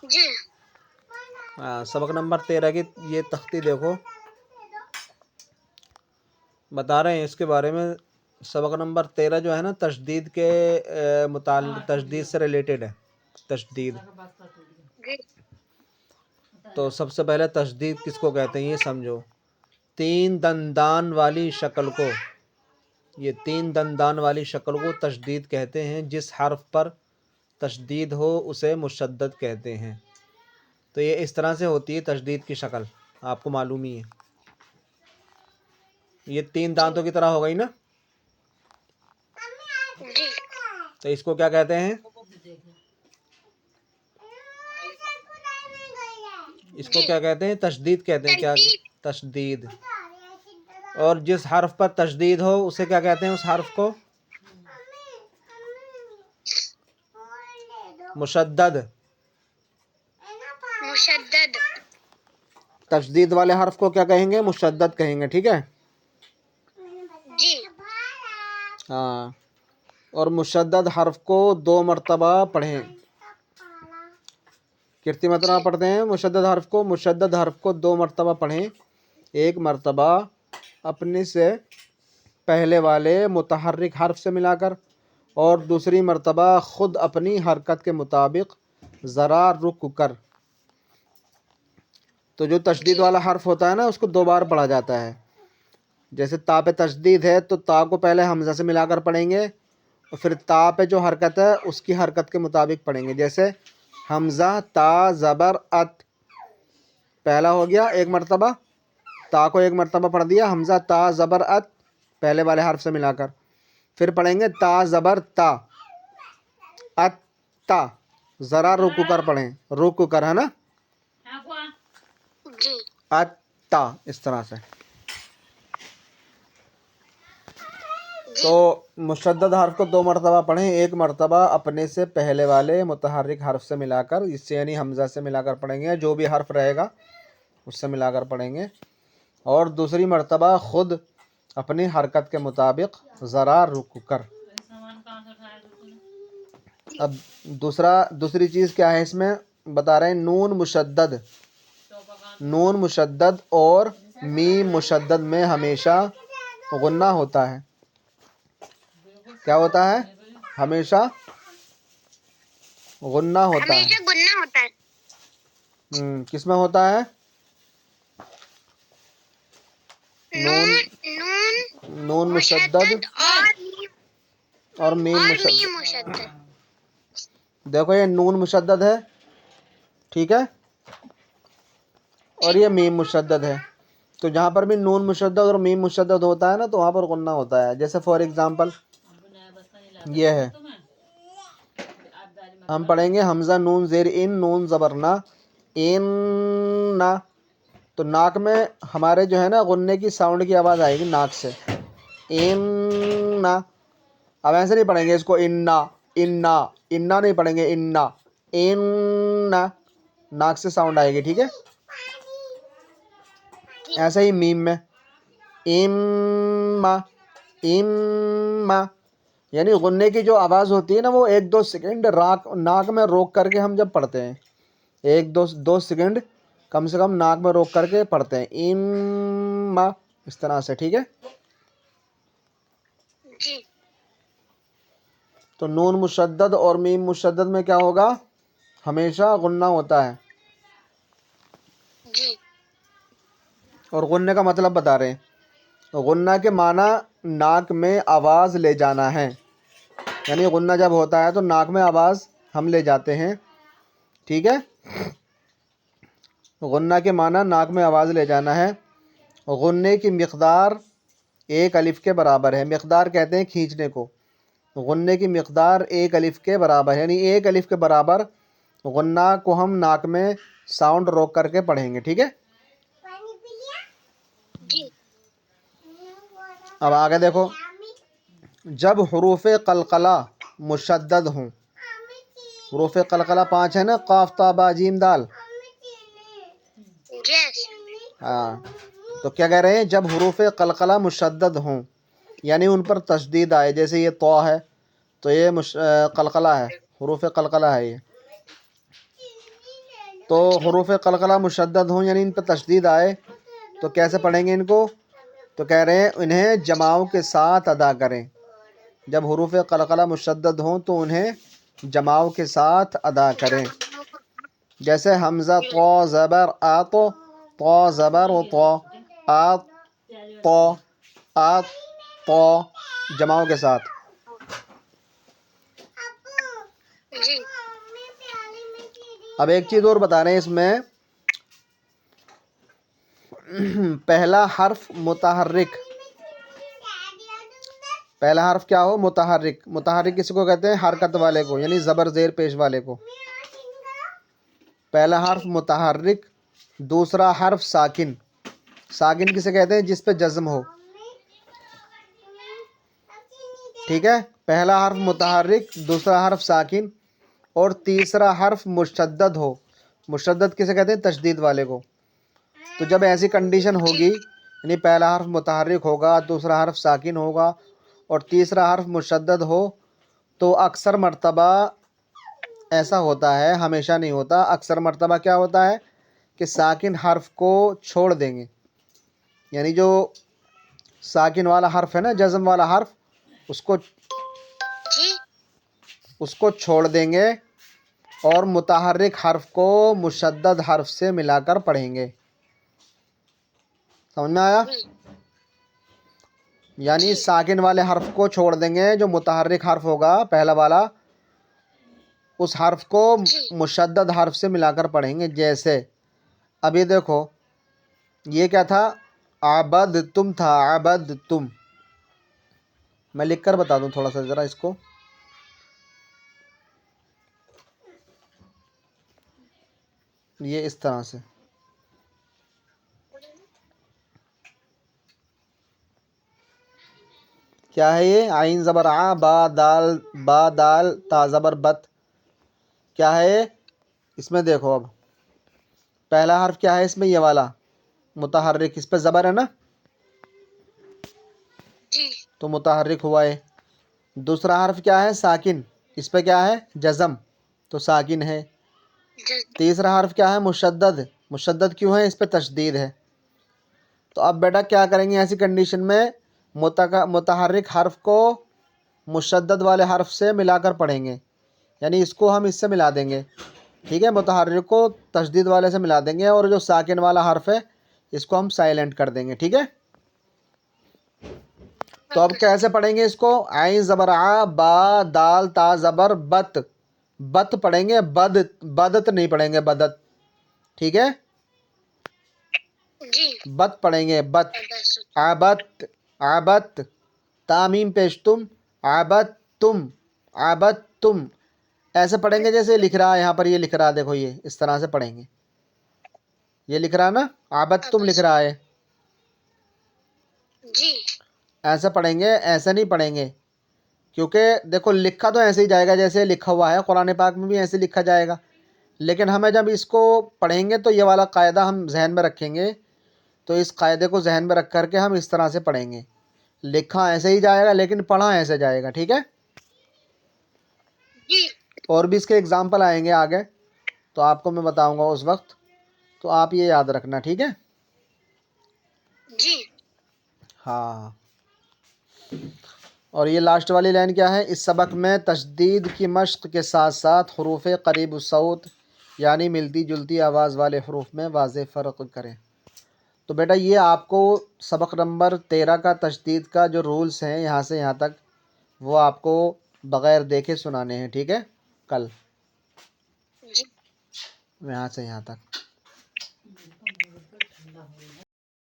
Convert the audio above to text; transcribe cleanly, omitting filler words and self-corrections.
جی سبق نمبر 13 کی یہ تختی دیکھو، بتا رہے ہیں اس کے بارے میں۔ سبق نمبر 13 جو ہے نا تشدید کے متعلق، تشدید سے ریلیٹڈ ہے۔ تشدید، جی تو سب سے پہلے تشدید کس کو کہتے ہیں یہ سمجھو۔ تین دندان والی شکل کو، یہ تین دندان والی شکل کو تشدید کہتے ہیں۔ جس حرف پر تشدید ہو اسے مشدد کہتے ہیں۔ تو یہ اس طرح سے ہوتی ہے تشدید کی شکل، آپ کو معلوم ہی ہے۔ یہ تین دانتوں کی طرح ہو گئی نا، جی تو اس کو کیا کہتے ہیں؟ اس کو کیا کہتے ہیں؟ تشدید کہتے ہیں۔ کیا؟ تشدید۔ اور جس حرف پر تشدید ہو اسے کیا کہتے ہیں؟ اس حرف کو مشدد۔ مشدد۔ تشدید والے حرف کو کیا کہیں گے؟ مشدد کہیں گے، ٹھیک ہے؟ جی ہاں، اور مشدد حرف کو 2 مرتبہ پڑھیں۔ کتنی مرتبہ پڑھتے ہیں مشدد حرف کو؟ مشدد حرف کو 2 مرتبہ پڑھیں۔ ایک مرتبہ اپنے سے پہلے والے متحرک حرف سے ملا کر، اور دوسری مرتبہ خود اپنی حرکت کے مطابق ذرا رک کر۔ تو جو تشدید والا حرف ہوتا ہے نا اس کو 2 بار پڑھا جاتا ہے۔ جیسے تا پہ تشدید ہے تو تا کو پہلے حمزہ سے ملا کر پڑھیں گے، اور پھر تا پہ جو حرکت ہے اس کی حرکت کے مطابق پڑھیں گے۔ جیسے حمزہ تا زبر ات، پہلا ہو گیا 1 مرتبہ، تا کو 1 مرتبہ پڑھ دیا، حمزہ تا زبر ات پہلے والے حرف سے ملا کر، پھر پڑھیں گے تا زبر تا ات تا، ذرا رک کر پڑھیں، رک کر، ہے نا، جی ات تا، اس طرح سے۔ تو مشدد حرف کو 2 مرتبہ پڑھیں، 1 مرتبہ اپنے سے پہلے والے متحرک حرف سے ملا کر، اس سے یعنی حمزہ سے ملا کر پڑھیں گے، جو بھی حرف رہے گا اس سے ملا کر پڑھیں گے، اور دوسری مرتبہ خود اپنی حرکت کے مطابق ذرا رک کر۔ اب دوسری چیز کیا ہے اس میں بتا رہے ہیں، نون مشدد۔ نون مشدد اور میم مشدد میں ہمیشہ غنہ ہوتا ہے۔ کیا ہوتا ہے؟ ہمیشہ غنہ ہوتا ہے۔ ہمیشہ گننا ہوتا ہے۔ کس میں ہوتا ہے؟ نون مشدد اور میم مشدد۔ دیکھو یہ نون مشدد ہے، ٹھیک ہے، اور یہ میم مشدد ہے۔ تو جہاں پر بھی نون مشدد اور میم مشدد ہوتا ہے نا تو وہاں پر غنہ ہوتا ہے۔ جیسے فار ایگزامپل یہ ہے، ہم پڑھیں گے حمزہ نون زیر ان نون زبر نا، ان نا، تو ناک میں ہمارے جو ہے نا غنے کی ساؤنڈ کی آواز آئے گی ناک سے، ان نا۔ اب ایسے نہیں پڑھیں گے اس کو اننا اننا اننا نہیں پڑھیں گے، اننا اننا، ناک سے ساؤنڈ آئے گی، ٹھیک ہے؟ ایسے ہی میم میں اما اما، یعنی غنے کی جو آواز ہوتی ہے نا وہ 1-2 سیکنڈ ناک میں روک کر کے ہم جب پڑھتے ہیں، 1-2 سیکنڈ کم سے کم ناک میں روک کر کے پڑھتے ہیں، اما، اس طرح سے، ٹھیک ہے؟ جی تو نون مشدد اور میم مشدد میں کیا ہوگا؟ ہمیشہ غنہ ہوتا ہے۔ جی اور غنے کا مطلب بتا رہے ہیں، غنہ کے معنی ناک میں آواز لے جانا ہے، یعنی غنہ جب ہوتا ہے تو ناک میں آواز ہم لے جاتے ہیں، ٹھیک ہے؟ غنہ کے معنی ناک میں آواز لے جانا ہے۔ غنے کی مقدار 1 الف کے برابر ہے۔ مقدار کہتے ہیں کھینچنے کو۔ غنے کی مقدار 1 الف کے برابر ہے، یعنی 1 الف کے برابر غنہ کو ہم ناک میں ساؤنڈ روک کر کے پڑھیں گے، ٹھیک ہے؟ جی اب آگے دیکھو، جب حروف قلقلہ مشدد ہوں، حروف قلقلہ 5 ہے نا، قاف تا با جیم دال، ہاں، تو کیا کہہ رہے ہیں؟ جب حروف قلقلہ مشدد ہوں، یعنی ان پر تشدید آئے، جیسے یہ طا ہے تو یہ قلقلہ ہے، حروف قلقلہ ہے یہ، تو حروف قلقلہ مشدد ہوں یعنی ان پہ تشدید آئے تو کیسے پڑھیں گے ان کو؟ تو کہہ رہے ہیں انہیں جماؤں کے ساتھ ادا کریں. جب حروف قلقلہ مشدد ہوں تو انہیں جماؤں کے ساتھ ادا کریں. جیسے حمزہ طو زبر آ تو زبر و تو آ تو جماؤں کے ساتھ. جی. اب ایک چیز اور بتا رہے ہیں اس میں، پہلا حرف متحرک، پہلا حرف کیا ہو؟ متحرک. متحرک کس کو کہتے ہیں؟ حرکت والے کو، یعنی زبر زیر پیش والے کو. پہلا حرف متحرک. دوسرا حرف ساکن. ساکن کسے کہتے ہیں؟ جس پہ جزم ہو. ٹھیک ہے، پہلا حرف متحرک، دوسرا حرف ساکن، اور تیسرا حرف مشدد ہو. مشدد کسے کہتے ہیں؟ تشدید والے کو. تو جب ایسی کنڈیشن ہوگی، یعنی پہلا حرف متحرک ہوگا، دوسرا حرف ساکن ہوگا اور تیسرا حرف مشدد ہو، تو اکثر مرتبہ ایسا ہوتا ہے، ہمیشہ نہیں ہوتا، اکثر مرتبہ کیا ہوتا ہے کہ ساکن حرف کو چھوڑ دیں گے. یعنی جو ساکن والا حرف ہے نا، جزم والا حرف، اس کو چھوڑ دیں گے اور متحرک حرف کو مشدد حرف سے ملا کر پڑھیں گے. سمجھ میں آیا؟ یعنی ساکن والے حرف کو چھوڑ دیں گے، جو متحرک حرف ہوگا پہلا والا، اس حرف کو مشدد حرف سے ملا کر پڑھیں گے. جیسے ابھی دیکھو، یہ کیا تھا؟ عبدتم تھا، عبدتم. میں لکھ کر بتا دوں تھوڑا سا ذرا اس کو. یہ اس طرح سے کیا ہے؟ یہ عین زبر آ، با دال تا زبر بت. کیا ہے یہ؟ اس میں دیکھو، اب پہلا حرف کیا ہے اس میں؟ یہ والا متحرک، اس پہ زبر ہے نا، تو متحرک ہوا ہے. دوسرا حرف کیا ہے؟ ساکن، اس پہ کیا ہے؟ جزم، تو ساکن ہے. تیسرا حرف کیا ہے؟ مشدد. مشدد کیوں ہے؟ اس پہ تشدید ہے. تو اب بیٹا کیا کریں گے ایسی کنڈیشن میں؟ متحرک حرف کو مشدد والے حرف سے ملا کر پڑھیں گے، یعنی اس کو ہم اس سے ملا دیں گے. ٹھیک ہے، متحرک کو تشدید والے سے ملا دیں گے، اور جو ساکن والا حرف ہے اس کو ہم سائلنٹ کر دیں گے. ٹھیک ہے، تو اب کیسے پڑھیں گے اس کو؟ عین زبر آ، با دال تا زبر بت. بت پڑھیں گے، بدت نہیں پڑھیں گے، بدت. ٹھیک ہے، بت پڑھیں گے، بت. عبت، عبت، تامیم پیش تم، عبت تم، عبت تم. ایسے پڑھیں گے جیسے لکھ رہا ہے یہاں پر، یہ لکھ رہا ہے، دیکھو یہ اس طرح سے پڑھیں گے. یہ لکھ رہا نا، عبت تم لکھ رہا ہے، ایسے پڑھیں گے، ایسے نہیں پڑھیں گے. کیونکہ دیکھو لکھا تو ایسے ہی جائے گا جیسے لکھا ہوا ہے، قرآن پاک میں بھی ایسے لکھا جائے گا، لیکن ہمیں جب اس کو پڑھیں گے تو یہ والا قاعدہ ہم ذہن میں رکھیں گے. تو اس قاعدے کو ذہن میں رکھ کر کے ہم اس طرح سے پڑھیں گے. لکھا ایسے ہی جائے گا لیکن پڑھا ایسے جائے گا. ٹھیک ہے، اور بھی اس کے اگزامپل آئیں گے آگے، تو آپ کو میں بتاؤں گا اس وقت، تو آپ یہ یاد رکھنا. ٹھیک ہے جی. ہاں. اور یہ لاسٹ والی لائن کیا ہے؟ اس سبق میں تشدید کی مشق کے ساتھ ساتھ حروف قریب الصوت یعنی ملتی جلتی آواز والے حروف میں واضح فرق کریں. تو بیٹا یہ آپ کو سبق نمبر 13 کا تشدید کا جو رولز ہیں یہاں سے یہاں تک، وہ آپ کو بغیر دیکھے سنانے ہیں. ٹھیک ہے، کل یہاں سے یہاں تک.